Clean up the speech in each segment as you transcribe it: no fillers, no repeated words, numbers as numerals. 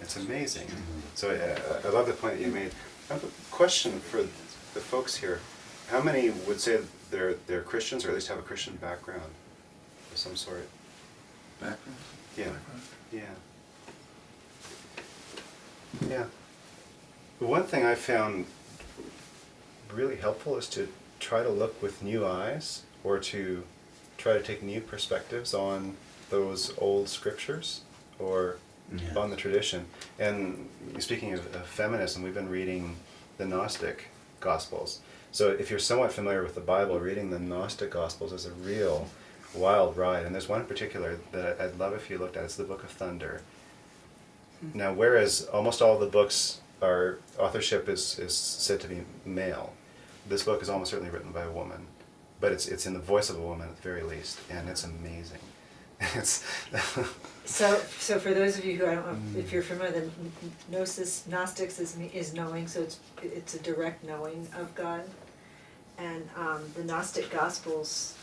It's amazing. So I love the point that you made. I have a question for the folks here. How many would say they're Christians, or at least have a Christian background of some sort? Background? Yeah. Background. Yeah. Yeah. The one thing I found really helpful is to try to look with new eyes, or to try to take new perspectives on those old scriptures, or on the tradition. And speaking of feminism, we've been reading the Gnostic Gospels. So if you're somewhat familiar with the Bible, reading the Gnostic Gospels is a real wild ride. And there's one in particular that I'd love if you looked at. It's the Book of Thunder. Now, whereas almost all the books are, authorship is said to be male, this book is almost certainly written by a woman. But it's in the voice of a woman at the very least, and it's amazing. It's So for those of you who, I don't know if you're familiar, the Gnostics is knowing, so it's a direct knowing of God. And the Gnostic Gospels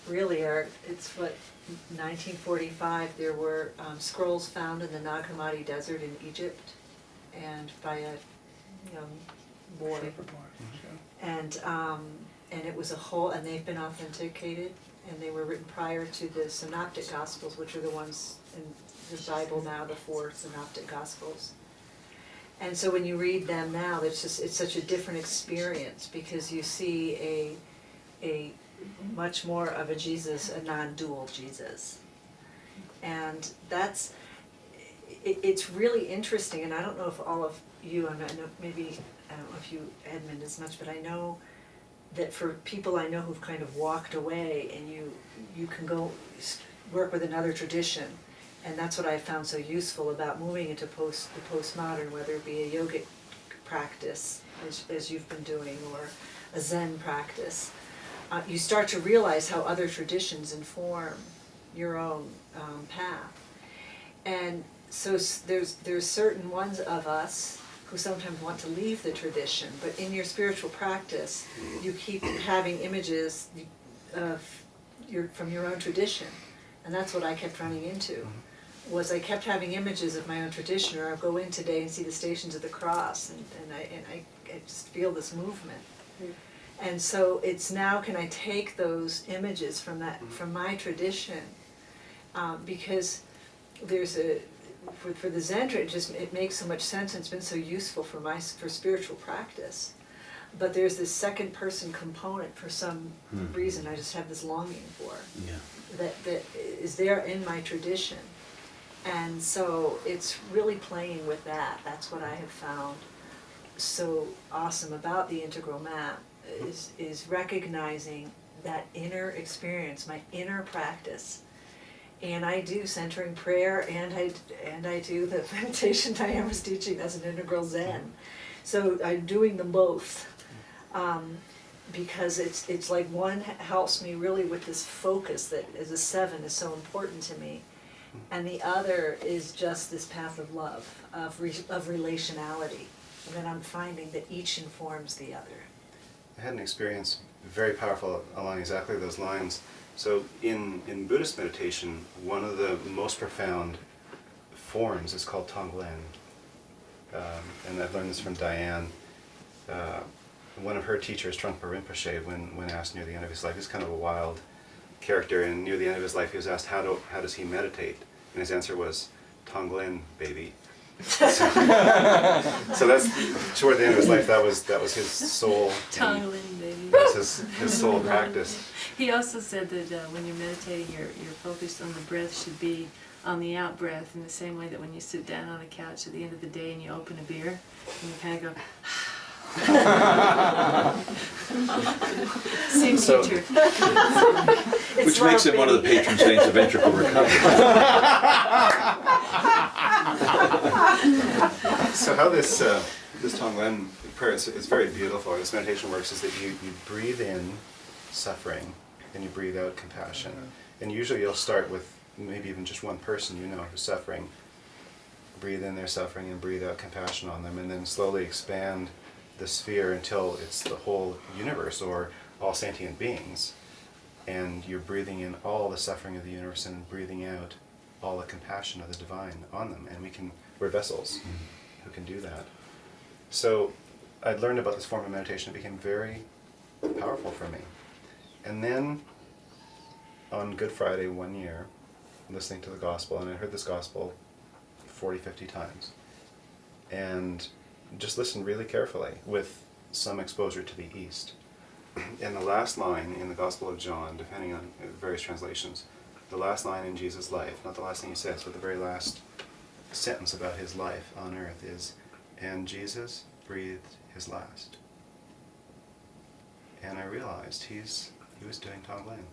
really are, it's what, 1945, there were scrolls found in the Nag Hammadi Desert in Egypt, and by a young boy. And it was a whole, and they've been authenticated, and they were written prior to the Synoptic Gospels, which are the ones in the Bible now, the 4 Synoptic Gospels. And so when you read them now, it's such a different experience, because you see a much more of a Jesus, a non-dual Jesus. And it's really interesting, and I don't know if all of you, I don't know if you, Edmund, as much, but I know that for people I know who've kind of walked away, and you can go work with another tradition, and that's what I found so useful about moving into the postmodern, whether it be a yogic practice, as you've been doing, or a Zen practice. You start to realize how other traditions inform your own path. And so there's certain ones of us who sometimes want to leave the tradition, but in your spiritual practice, you keep having images from your own tradition. And that's what I kept running into, was I kept having images of my own tradition, or I'll go in today and see the Stations of the Cross, and I just feel this movement. And so it's now, can I take those images from my tradition, because there's for the Zen, it makes so much sense, and it's been so useful for spiritual practice. But there's this second person component for some reason I just have this longing for, that is there in my tradition. And so it's really playing with that. That's what I have found so awesome about the integral map, is recognizing that inner experience, my inner practice. And I do centering prayer, and I do the meditation Diane was teaching as an integral Zen. So I'm doing them both, because it's like one helps me really with this focus that as a 7 is so important to me, and the other is just this path of love, of relationality, and then I'm finding that each informs the other. I had an experience very powerful along exactly those lines. So in Buddhist meditation, one of the most profound forms is called Tonglen. And I've learned this from Diane. One of her teachers, Trungpa Rinpoche, when asked near the end of his life, he's kind of a wild character, and near the end of his life he was asked, how does he meditate? And his answer was, Tonglen, baby. So that's, toward the end of his life, that was his soul. Tonglen, baby. That was his soul practice. He also said that when you're meditating, your focus on the breath should be on the out breath, in the same way that when you sit down on a couch at the end of the day and you open a beer, and you kind of go, same teacher. Which makes him one of the patron saints of ventricle recovery. So how this Tonglen prayer, it's very beautiful. This meditation works is that you breathe in suffering, and you breathe out compassion. And usually you'll start with maybe even just one person you know who's suffering. Breathe in their suffering and breathe out compassion on them, and then slowly expand the sphere until it's the whole universe, or all sentient beings. And you're breathing in all the suffering of the universe and breathing out all the compassion of the divine on them. And we can we're vessels who can do that. So I'd learned about this form of meditation. It became very powerful for me. And then on Good Friday one year, listening to the gospel, and I heard this gospel 40, 50 times, and just listened really carefully with some exposure to the East. And the last line in the Gospel of John, depending on various translations, the last line in Jesus' life, not the last thing he says, but the very last sentence about his life on earth is, and Jesus breathed his last. And I realized he was doing Tonglen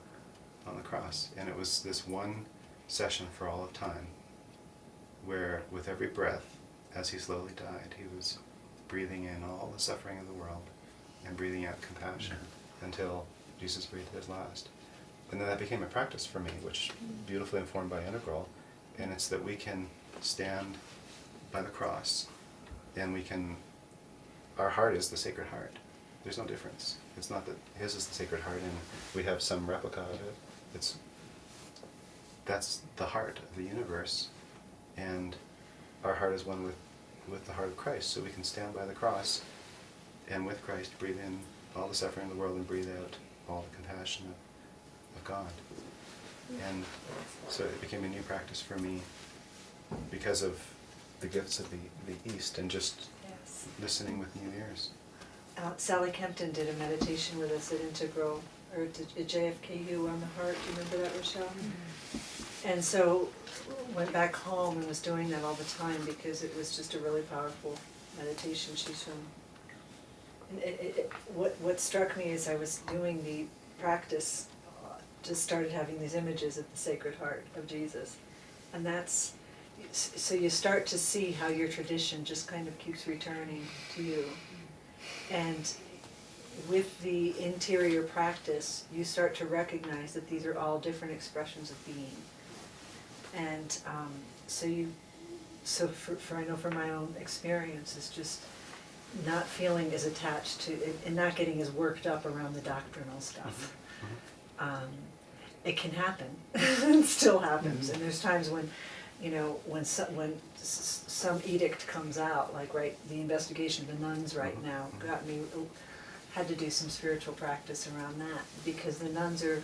on the cross. And it was this one session for all of time, where with every breath, as he slowly died, he was breathing in all the suffering of the world and breathing out compassion until Jesus breathed his last. And then that became a practice for me, which beautifully informed by Integral, and it's that we can stand by the cross, and we can, our heart is the Sacred Heart. There's no difference. It's not that his is the Sacred Heart and we have some replica of it. That's the heart of the universe, and our heart is one with the heart of Christ, so we can stand by the cross and with Christ breathe in all the suffering of the world and breathe out all the compassion of God. And so it became a new practice for me because of the gifts of the East and just listening with new ears. Sally Kempton did a meditation with us at Integral, or at JFKU on the heart. Do you remember that, Rochelle? Mm-hmm. And so went back home and was doing that all the time because it was just a really powerful meditation. She's from. What struck me as I was doing the practice, just started having these images of the Sacred Heart of Jesus, and that's. So you start to see how your tradition just kind of keeps returning to you. And with the interior practice, you start to recognize that these are all different expressions of being. And so for I know from my own experience, it's just not feeling as attached to, and not getting as worked up around the doctrinal stuff. It can happen, it still happens, and there's times when, you know, when some edict comes out, like the investigation of the nuns right now got me, had to do some spiritual practice around that, because the nuns are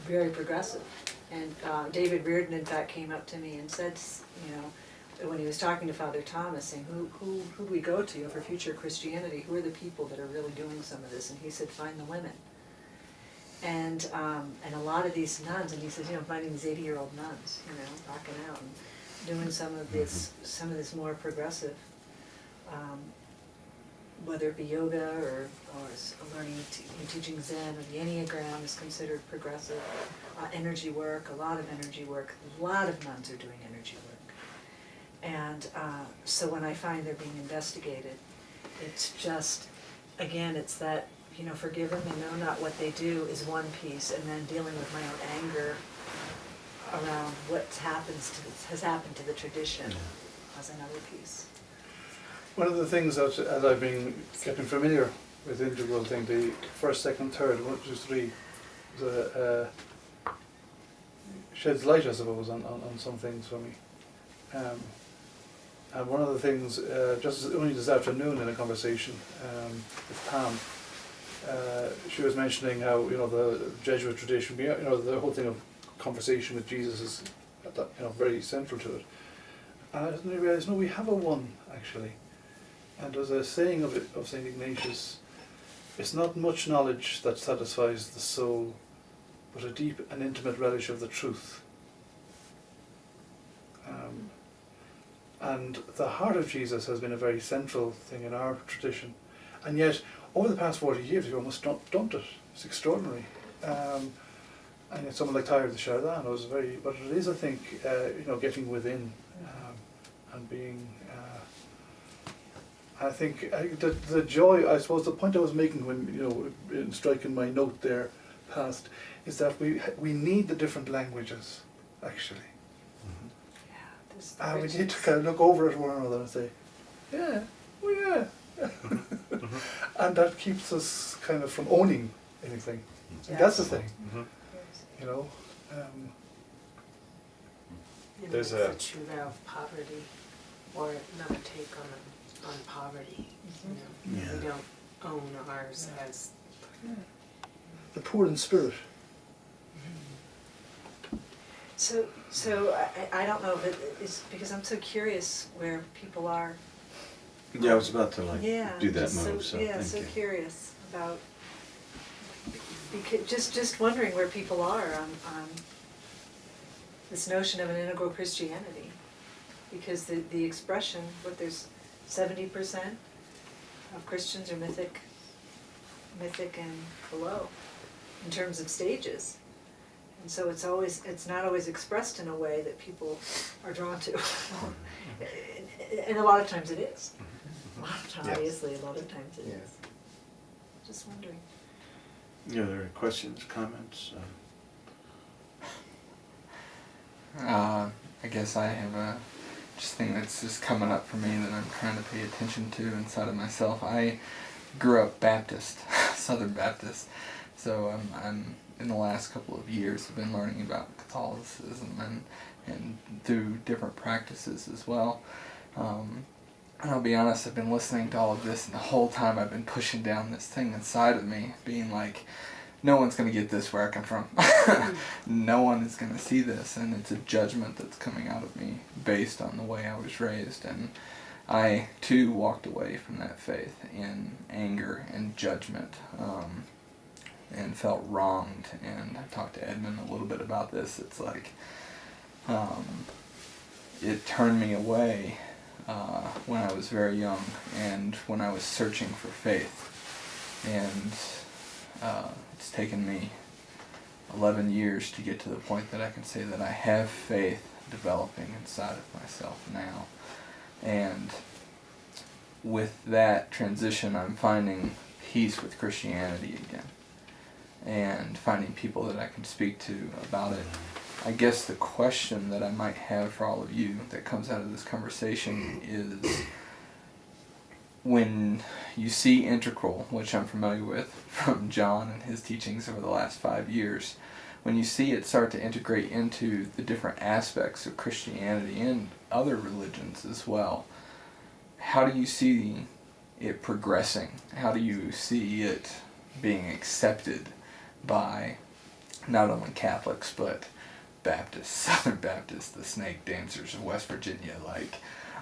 very progressive. And David Reardon, in fact, came up to me and said, you know, when he was talking to Father Thomas, saying, who do we go to for future Christianity? Who are the people that are really doing some of this? And he said, find the women. And a lot of these nuns, and he says, you know, finding these 80-year-old nuns, you know, rocking out and doing some of this more progressive, whether it be yoga or learning, teaching Zen, or the Enneagram is considered progressive. Energy work, a lot of energy work. A lot of nuns are doing energy work. And so when I find they're being investigated, it's just, again, it's that, you know, forgive them and know not what they do is one piece, and then dealing with my own anger around what has happened to the tradition as another piece. One of the things that, as I've been getting familiar with the integral thing, the first, second, third, 1, 2, 3, sheds light, I suppose, on some things for me. And one of the things, only this afternoon in a conversation with Pam, she was mentioning how, you know, the Jesuit tradition, you know, the whole thing of conversation with Jesus is, you know, very central to it. And I didn't realise, no, we have a one, actually. And there's a saying of St. Ignatius, it's not much knowledge that satisfies the soul, but a deep and intimate relish of the truth. And the heart of Jesus has been a very central thing in our tradition. And yet, over the past 40 years, we've almost dumped it. It's extraordinary. And yet someone like Tyre de Chardin was very, but it is, I think, you know, getting within and being, I think the joy, I suppose the point I was making when, you know, in striking my note there past, is that we need the different languages, actually. We need to kind of look over at one another and say, yeah, well, yeah. And that keeps us kind of from owning anything. Yes. That's the thing, Mm-hmm. you know. You know, There's it's the true vow of poverty. or another take on poverty. You know, Yeah. we don't own ours as. The poor in spirit. So I don't know if it's because I'm so curious where people are. Yeah, I was about to Yeah, do that just move, so yeah, thank so you. curious about, just wondering where people are on this notion of an integral Christianity. Because the expression, what there's 70% of Christians are mythic and below, in terms of stages. And so it's not always expressed in a way that people are drawn to. And a lot of times it is. A lot of times, Yes. obviously, a lot of times it Yeah. is. Just wondering. Yeah, there are questions, comments? I guess I have a just thing that's just coming up for me that I'm trying to pay attention to inside of myself. I grew up Baptist, Southern Baptist, so I'm in the last couple of years have been learning about Catholicism and through different practices as well. And I'll be honest, I've been listening to all of this, and the whole time I've been pushing down this thing inside of me, being like, no one's going to get this where I come from. No one is going to see this, and it's a judgment that's coming out of me based on the way I was raised. And I, too, walked away from that faith in anger and judgment, and felt wronged. And I talked to Edmund a little bit about this. It's like, it turned me away when I was very young and when I was searching for faith. And it's taken me 11 years to get to the point that I can say that I have faith developing inside of myself now. And with that transition, I'm finding peace with Christianity again and finding people that I can speak to about it. I guess the question that I might have for all of you that comes out of this conversation is, when you see integral, which I'm familiar with from John and his teachings over the last 5 years, when you see it start to integrate into the different aspects of Christianity and other religions as well, how do you see it progressing? How do you see it being accepted by not only Catholics, but Baptists, Southern Baptists, the Snake Dancers of West Virginia, like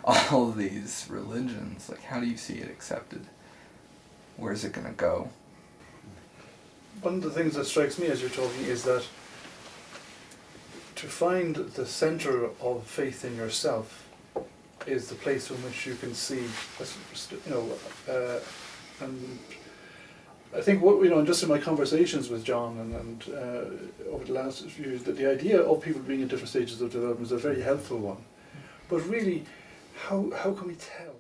all of these religions? Like, how do you see it accepted? Where's it going to go? One of the things that strikes me as you're talking is that to find the centre of faith in yourself is the place from which you can see, and I think just in my conversations with John and over the last few years, that the idea of people being in different stages of development is a very helpful one. But really, how can we tell?